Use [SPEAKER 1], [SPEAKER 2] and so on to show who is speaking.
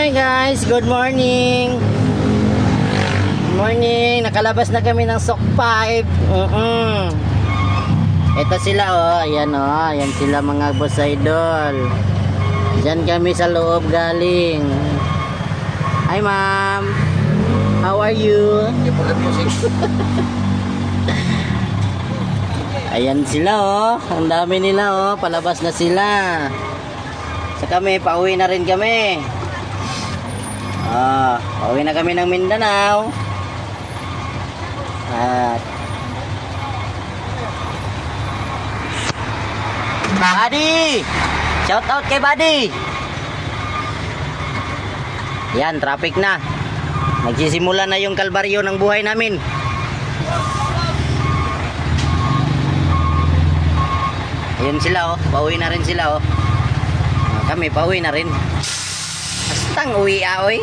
[SPEAKER 1] Hi guys, good morning. Good morning, nakalabas na kami ng SOC 5. Ito sila ayan sila mga boss idol. Diyan kami sa loob galing. Hi ma'am, how are you? Ayan sila ang dami nila palabas na sila. Sa kami, pauwi na rin kami. Pauwi na kami ng Mindanao. At Buddy! Shout out kay Buddy! Yan, traffic na. Nagsisimula na yung kalbaryo ng buhay namin. Ayan sila pauwi na rin sila kami pauwi na rin. Bastang uwi oy.